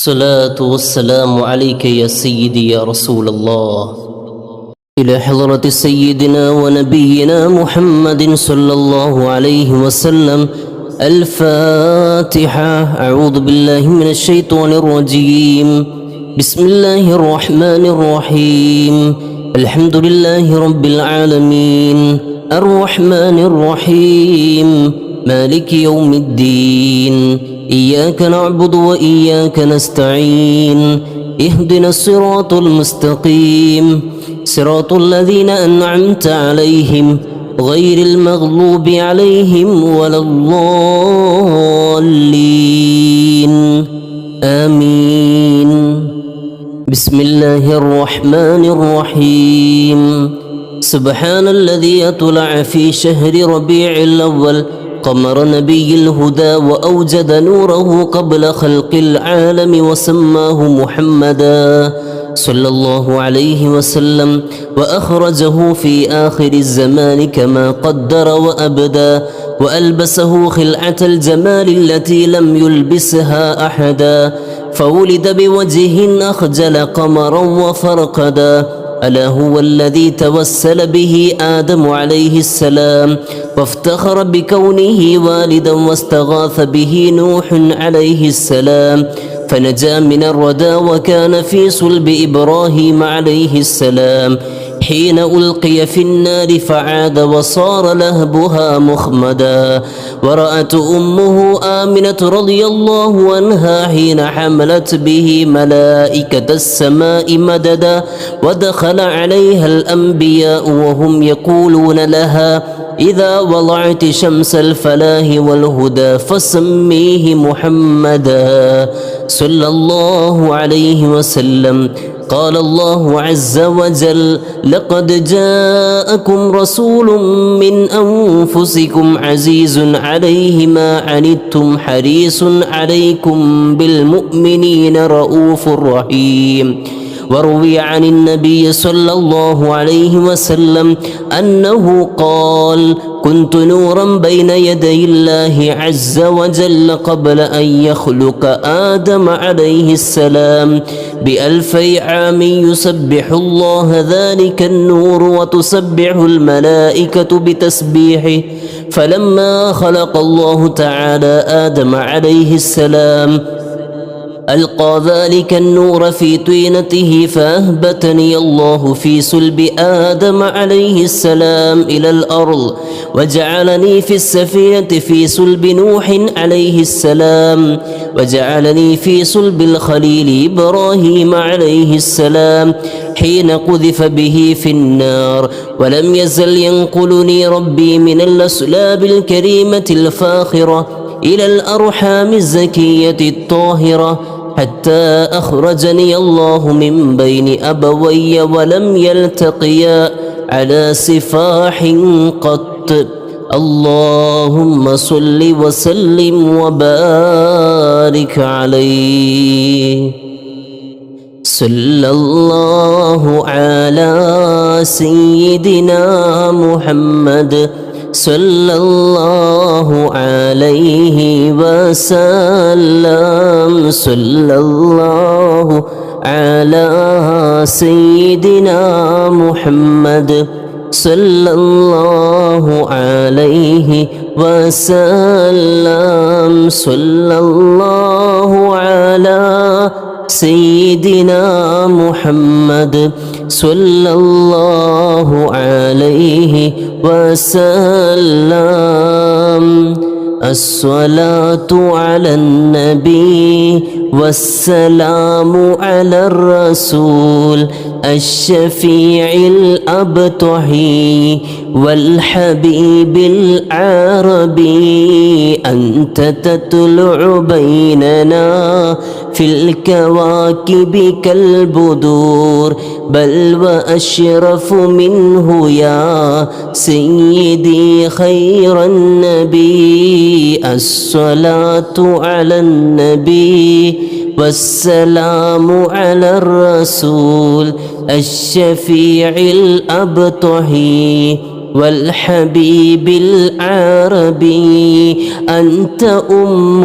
الصلاة والسلام عليك يا سيدي يا رسول الله. إلى حضرة سيدنا ونبينا محمد صلى الله عليه وسلم. الفاتحة. أعوذ بالله من الشيطان الرجيم. بسم الله الرحمن الرحيم. الحمد لله رب العالمين الرحمن الرحيم مالك يوم الدين. إياك نعبد وإياك نستعين. اهدنا الصراط المستقيم صراط الذين أنعمت عليهم غير المغضوب عليهم ولا الضالين. آمين. بسم الله الرحمن الرحيم. سبحان الذي أطلع في شهر ربيع الأول قمر نبي الهدى وأوجد نوره قبل خلق العالم وسماه محمدا صلى الله عليه وسلم، وأخرجه في آخر الزمان كما قدر وأبدى، وألبسه خلعة الجمال التي لم يلبسها أحدا، فولد بوجه أخجل قمرا وفرقدا. ألا هو الذي توسل به آدم عليه السلام وافتخر بكونه والدا، واستغاث به نوح عليه السلام فنجا من الردى، وكان في صلب إبراهيم عليه السلام حين ألقي في النار فعاد وصار لهبها مخمدا. ورأت أمه آمنة رضي الله عنها حين حملت به ملائكة السماء مددا، ودخل عليها الأنبياء وهم يقولون لها إذا وضعت شمس الفلاح والهدى فسميه محمدا صلى الله عليه وسلم. قال الله عز وجل: لقد جاءكم رسول من أنفسكم عزيز عليه ما عنتم حريص عليكم بالمؤمنين رؤوف رحيم. وروي عن النبي صلى الله عليه وسلم أنه قال: كنت نورا بين يدي الله عز وجل قبل أن يخلق آدم عليه السلام ب2000 عام، يسبح الله ذلك النور وتسبح الملائكة بتسبيحه. فلما خلق الله تعالى آدم عليه السلام ألقى ذلك النور في طينته، فأهبتني الله في صلب آدم عليه السلام إلى الأرض، وجعلني في السفينة في صلب نوح عليه السلام، وجعلني في صلب الخليل إبراهيم عليه السلام حين قذف به في النار. ولم يزل ينقلني ربي من الأسلاب الكريمة الفاخرة إلى الأرحام الزكية الطاهرة، حتى أخرجني الله من بين أبوي ولم يلتقيا على سفاح قط. اللهم صل وسلم وبارك عليه. صلى الله على سيدنا محمد صلى الله عليه وسلم. صلى الله على سيدنا محمد صلى الله عليه وسلم. صلى الله على سيدنا محمد صلى الله عليه وسلم. الصلاة على النبي والسلام على الرسول الشفيع الأبطحي والحبيب العربي. أنت تطلع بيننا في الكواكب كالبدور، بل وأشرف منه يا سيدي خير النبي. الصلاة على النبي والسلام على الرسول الشفيع الأبطحي والحبيب العربي أنت أم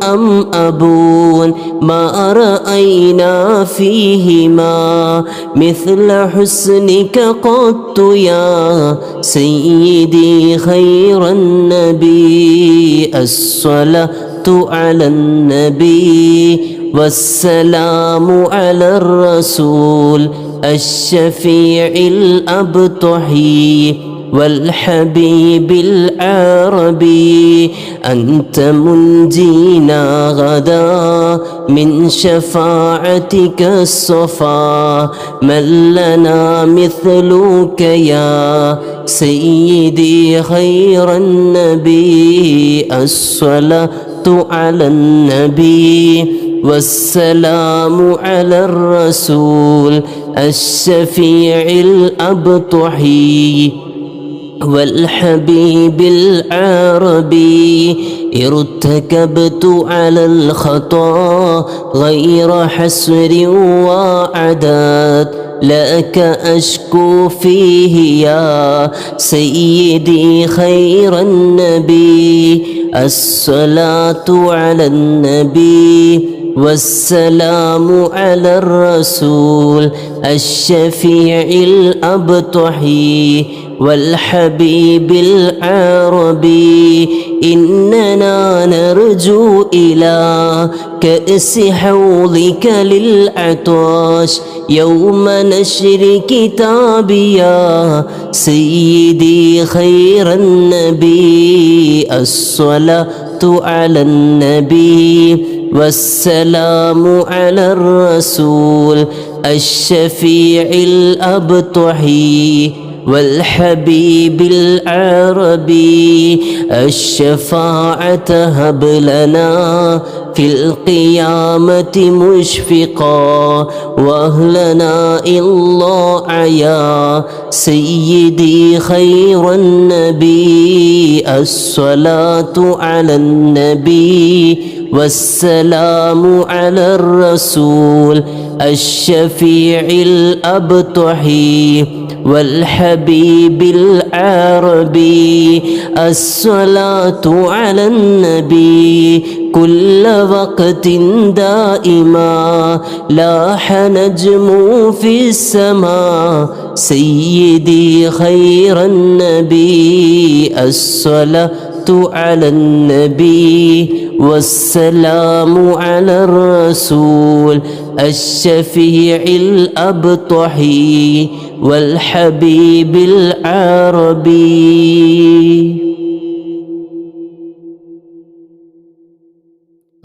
أم أبو ما رأينا فيهما مثل حسنك قط يا سيدي خير النبي الصلاة على النبي والسلام على الرسول الشفيع الأبطحي والحبيب العربي أنت منجينا غدا من شفاعتك الصفا من لنا مثلك يا سيدي خير النبي الصلاة على النبي والسلام على الرسول الشفيع الأبطحي والحبيب العربي ارتكبت على الخطا غير حسر وعداد لك أشكو فيه يا سيدي خير النبي الصلاة على النبي والسلام على الرسول الشفيع الأبطحي والحبيب العربي إننا نرجو إلى كأس حوضك للعطاش يوم نشر كتابي يا سيدي خير النبي الصلاة على النبي والسلام على الرسول الشفيع الأبطحي والحبيب العربي الشفاعة هب لنا في القيامة مشفقا وأهلنا الله يا سيدي خير النبي الصلاة على النبي والسلام على الرسول الشفيع الأبطحي والحبيب العربي الصلاة على النبي كل وقت دائما لاح نجم في السماء سيدي خير النبي الصلاة على النبي والسلام على الرسول الشفيع الأبطحي والحبيب العربي.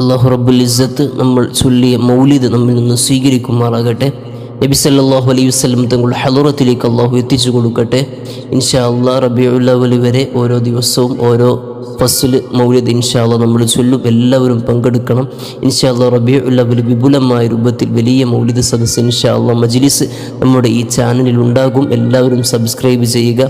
അല്ലാഹു റബ്ബുൽ ഇസ്സത്ത് നമ്മൾ ചൊല്ലിയ മൗലിദ് നമ്മിൽ നിന്ന് സ്വീകരിക്കുമാറാകട്ടെ. നബി സല്ലല്ലാഹു അലൈഹി വസല്ലം തങ്ങളുടെ ഹളറത്തിലേക്ക് അല്ലാഹു എത്തിച്ചു കൊടുക്കട്ടെ. ഇൻഷാ അല്ലാഹ് റബീഉൽ അവ്വൽ വരെ ഓരോ ദിവസവും ഓരോ ഫസ്ൽ മൗലിദ് ഇൻഷാ അല്ലാഹ് നമ്മൾ ചൊല്ലും. എല്ലാവരും പങ്കെടുക്കണം. ഇൻഷാ അല്ലാഹ് റബീഉൽ അവ്വൽ വിപുലമായ രൂപത്തിൽ വലിയ മൗലിദ് സദസ്സ് ഇൻഷാ അല്ലാഹ് മജ്ലിസ് നമ്മുടെ ഈ ചാനലിൽ ഉണ്ടാകും. എല്ലാവരും സബ്സ്ക്രൈബ് ചെയ്യുക.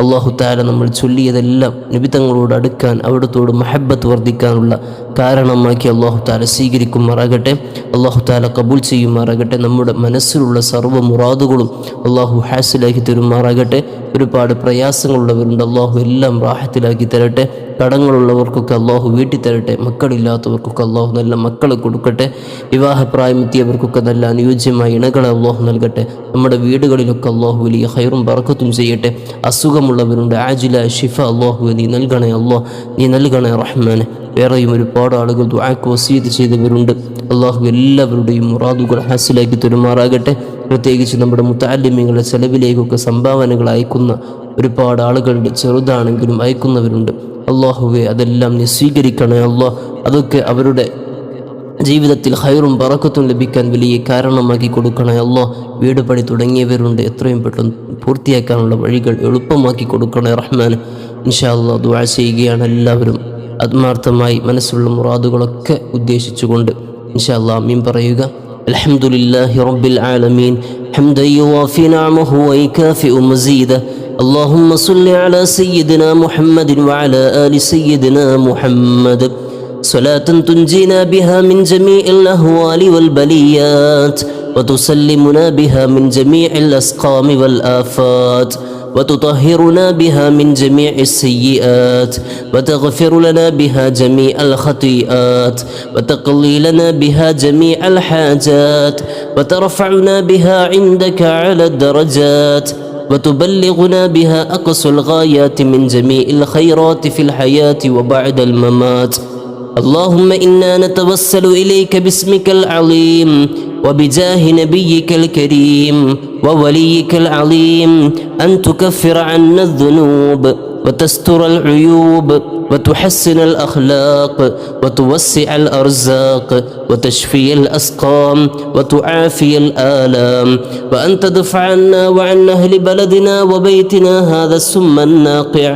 അല്ലാഹു തആല നമ്മൾ ചൊല്ലിയതെല്ലാം നബി തങ്ങളോട് അടുക്കാൻ അവിടത്തോട് മഹബ്ബത്ത് വർദ്ധിക്കാനുള്ള കാരണമാക്കി അല്ലാഹു തആല സ്വീകരിക്കുമാറാകട്ടെ. അല്ലാഹു തആല കബൂൽ ചെയ്യുമാറാകട്ടെ. നമ്മുടെ മനസ്സിലുള്ള സർവ്വ മുറാദുകളും അല്ലാഹു ഹാസിലാക്കി തരുമാറാകട്ടെ. ഒരുപാട് പ്രയാസങ്ങളുള്ളവരുണ്ട്, അല്ലാഹു എല്ലാം റാഹത്തിലാക്കി തരട്ടെ. കടങ്ങളുള്ളവർക്കൊക്കെ അല്ലാഹു വീട്ടി തരട്ടെ. മക്കളില്ലാത്തവർക്കൊക്കെ അല്ലാഹു നല്ല മക്കളെ കൊടുക്കട്ടെ. വിവാഹപ്രായമെത്തിയവർക്കൊക്കെ നല്ല അനുയോജ്യമായ ഇണകളെ അല്ലാഹു നൽകട്ടെ. നമ്മുടെ വീടുകളിലൊക്കെ അല്ലാഹു വലിയ ഖൈറും ബറക്കത്തും ചെയ്യട്ടെ. അസുഖമുള്ളവരുണ്ട്, ആജില ഷിഫ അല്ലാഹു നീ നൽകണേ. അല്ലാഹ് നീ നൽകണേ റഹ്മാനെ. വേറെയും ഒരുപാട് ആളുകൾ ദുആക്ക് വസിയത്ത് ചെയ്തവരുണ്ട്. അല്ലാഹു എല്ലാവരുടെയും മുറാദുകൾ ഹാസിലാക്കി തരുമാറാകട്ടെ. പ്രത്യേകിച്ച് നമ്മുടെ മുതഅല്ലിമീങ്ങളുടെ ചെലവിലേക്കൊക്കെ സംഭാവനകൾ അയക്കുന്ന ഒരുപാട് ആളുകളുണ്ട്. ചെറുതാണെങ്കിലും അയക്കുന്നവരുണ്ട്. അല്ലാഹുവേ അതെല്ലാം നീ സ്വീകരിക്കണേ. അല്ലാഹ് അതൊക്കെ അവരുടെ ജീവിതത്തിൽ ഖൈറും ബറക്കത്തും ലഭിക്കാൻ വലിയ കാരണമാക്കി കൊടുക്കണേ. അല്ലാഹ് വീട് പണി തുടങ്ങിയവരുണ്ട്, എത്രയും പെട്ടെന്ന് പൂർത്തിയാക്കാനുള്ള വഴികൾ എളുപ്പമാക്കി കൊടുക്കണേ റഹ്മാൻ. ഇൻഷാ അല്ലാഹ് ദുആ ചെയ്യുകയാണ് എല്ലാവരും ആത്മാർത്ഥമായി മനസ്സുള്ള മുറാദുകളൊക്കെ ഉദ്ദേശിച്ചുകൊണ്ട്. ഇൻഷാ അല്ലാഹ് ആമീൻ പറയുക. അൽഹംദുലില്ലാഹി റബ്ബിൽ ആലമീൻ ഹംദൻ യുവാഫി നിഅമഹു വയുകാഫിഉ മസീദ. اللهم صل على سيدنا محمد وعلى آل سيدنا محمد صلاة تنجينا بها من جميع الأهوال والبليات وتسلمنا بها من جميع الأسقام والآفات وتطهرنا بها من جميع السيئات وتغفر لنا بها جميع الخطيئات وتقضي لنا بها جميع الحاجات وترفعنا بها عندك على الدرجات وتبلغنا بها أقصى الغايات من جميع الخيرات في الحياة وبعد الممات. اللهم إنا نتوسل إليك باسمك العظيم وبجاه نبيك الكريم ووليك العظيم أن تكفر عنا الذنوب وتستر العيوب وتحسن الأخلاق وتوسع الأرزاق وتشفي الأسقام وتعافي الآلام، وأن تدفع عنا وعن أهل بلدنا وبيتنا هذا السم الناقع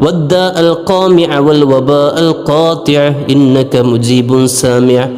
والداء القامع والوباء القاطع إنك مجيب سامع.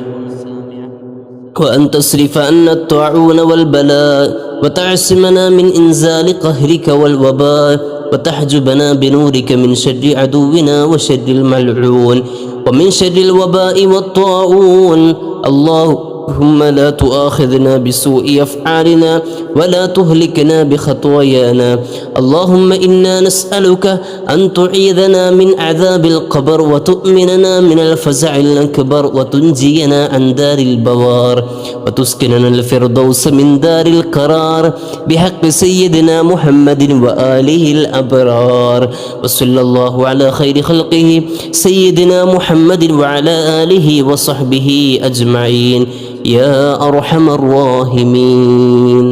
وأن تصرف عنا الطاعون والبلاء وتعصمنا من إنزال قهرك والوباء وتحجبنا بنورك من شر عدونا وشر الملعون ومن شر الوباء والطاعون. اللهم لا تؤاخذنا بسوء أفعالنا ولا تهلكنا بخطايانا. اللهم إنا نسألك أن تعيذنا من عذاب القبر وتؤمننا من الفزع الأكبر وتنجينا عن دار البوار وتسكننا الفردوس من دار القرار بحق سيدنا محمد وآله الأبرار. وصلى الله على خير خلقه سيدنا محمد وعلى آله وصحبه أجمعين يا أرحم الراحمين.